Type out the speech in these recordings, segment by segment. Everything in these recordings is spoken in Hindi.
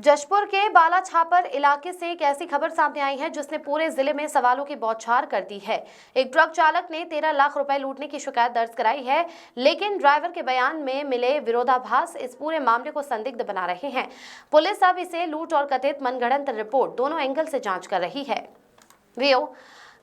जशपुर के बाला छापर इलाके से एक ऐसी खबर सामने आई है जिसने पूरे जिले में सवालों की बौछार कर दी है। एक ट्रक चालक ने 13 लाख रुपए लूटने की शिकायत दर्ज कराई है, लेकिन ड्राइवर के बयान में मिले विरोधाभास इस पूरे मामले को संदिग्ध बना रहे हैं। पुलिस अब इसे लूट और कथित मनगढ़ंत रिपोर्ट दोनों एंगल से जांच कर रही है।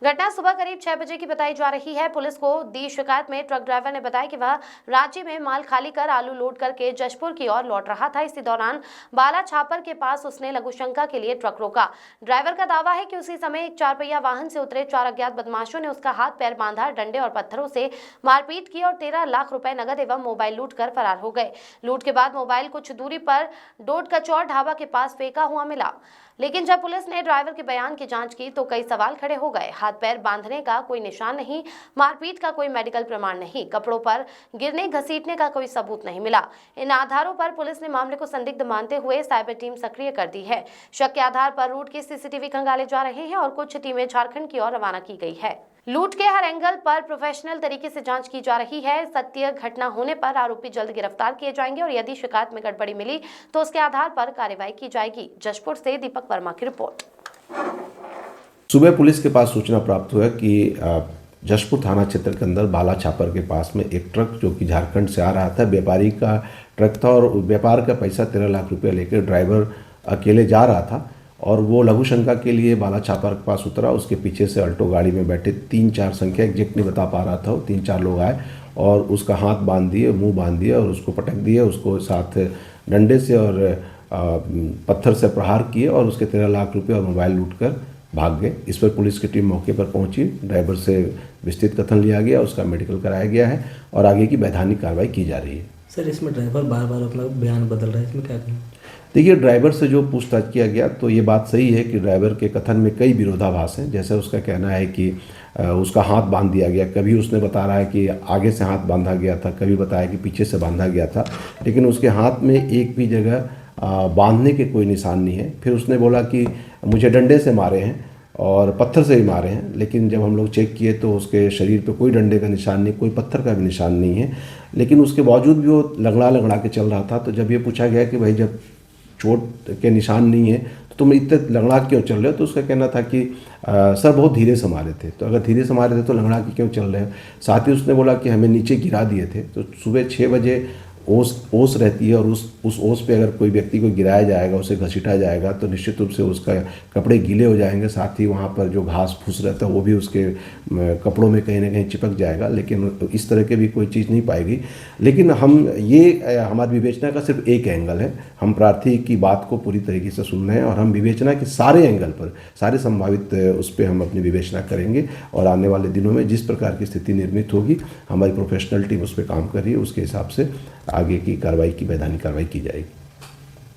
घटना सुबह करीब 6 बजे की बताई जा रही है। पुलिस को दी शिकायत में ट्रक ड्राइवर ने बताया कि वह रांची में माल खाली कर आलू लोड करके जशपुर की ओर लौट रहा था। इसी दौरान बाला छापर के पास उसने लघुशंका के लिए ट्रक रोका। ड्राइवर का दावा है कि उसी समय एक 4 पहिया वाहन से उतरे 4 अज्ञात बदमाशों ने उसका हाथ पैर बांधा, डंडे और पत्थरों से मारपीट की और 13 लाख रुपए नगद एवं मोबाइल लूट कर फरार हो गए। लूट के बाद मोबाइल कुछ दूरी पर डोड कचौर ढाबा के पास फेंका हुआ मिला, लेकिन जब पुलिस ने ड्राइवर के बयान की जांच की तो कई सवाल खड़े हो गए। हाथ पैर बांधने का कोई निशान नहीं, मारपीट का कोई मेडिकल प्रमाण नहीं, कपड़ों पर गिरने घसीटने का कोई सबूत नहीं मिला। इन आधारों पर पुलिस ने मामले को संदिग्ध मानते हुए साइबर टीम सक्रिय कर दी है। शक के आधार पर रूट के सीसीटीवी खंगाले जा रहे हैं और कुछ टीमें झारखंड की ओर रवाना की गई है। लूट के हर एंगल पर प्रोफेशनल तरीके से जांच की जा रही है। सत्य घटना होने पर आरोपी जल्द गिरफ्तार किए जाएंगे और यदि शिकायत में गड़बड़ी मिली तो उसके आधार पर कार्रवाई की जाएगी। जशपुर से दीपक वर्मा की रिपोर्ट। सुबह पुलिस के पास सूचना प्राप्त हुआ कि जशपुर थाना क्षेत्र के अंदर बाला छापर के पास में एक ट्रक जो कि झारखंड से आ रहा था, व्यापारी का ट्रक था और व्यापार का पैसा 13 लाख रुपया लेकर ड्राइवर अकेले जा रहा था और वो लघुशंका के लिए बाला छापर के पास उतरा। उसके पीछे से अल्टो गाड़ी में बैठे 3-4 संख्या एग्जैक्ट नहीं बता पा रहा था, वो 3-4 लोग आए और उसका हाथ बांध दिए, मुंह बांध दिया और उसको पटक दिया, उसको साथ डंडे से और पत्थर से प्रहार किए और उसके 13 लाख रुपये और मोबाइल लूट कर भाग गए। इस पर पुलिस की टीम मौके पर पहुंची, ड्राइवर से विस्तृत कथन लिया गया, उसका मेडिकल कराया गया है और आगे की वैधानिक कार्रवाई की जा रही है। सर, इसमें ड्राइवर बार बार अपना बयान बदल रहा है, इसमें क्या कहें? देखिए, ड्राइवर से जो पूछताछ किया गया तो ये बात सही है कि ड्राइवर के कथन में कई विरोधाभास हैं। जैसे उसका कहना है कि उसका हाथ बांध दिया गया, कभी उसने बता रहा है कि आगे से हाथ बांधा गया था, कभी बताया कि पीछे से बांधा गया था, लेकिन उसके हाथ में एक भी जगह बांधने के कोई निशान नहीं है। फिर उसने बोला कि मुझे डंडे से मारे हैं और पत्थर से ही मारे हैं, लेकिन जब हम लोग चेक किए तो उसके शरीर पे कोई डंडे का निशान नहीं, कोई पत्थर का भी निशान नहीं है, लेकिन उसके बावजूद भी वो लंगड़ा के चल रहा था। तो जब ये पूछा गया कि भाई जब चोट के निशान नहीं है तो तुम इतने लंगड़ा क्यों चल रहे हो, तो उसका कहना था कि सर बहुत धीरे से मारे थे, तो अगर धीरे से मारे थे तो लंगड़ा के क्यों चल रहे हो। साथ ही उसने बोला कि हमें नीचे गिरा दिए थे। तो सुबह 6 बजे ओस रहती है और उस ओस पे अगर कोई व्यक्ति को गिराया जाएगा, उसे घसीटा जाएगा तो निश्चित रूप से उसका कपड़े गीले हो जाएंगे, साथ ही वहाँ पर जो घास फूस रहता है वो भी उसके कपड़ों में कहीं ना कहीं चिपक जाएगा, लेकिन इस तरह के भी कोई चीज़ नहीं पाएगी। लेकिन हमारी विवेचना का सिर्फ एक एंगल है। हम प्रार्थी की बात को पूरी तरीके से सुन रहे हैं और हम विवेचना के सारे एंगल पर, सारे संभावित उस पर हम अपनी विवेचना करेंगे और आने वाले दिनों में जिस प्रकार की स्थिति निर्मित होगी हमारी प्रोफेशनल टीम उस पर काम कर रही है, उसके हिसाब से आगे की कार्रवाई की वैधानिक कार्रवाई की जाएगी।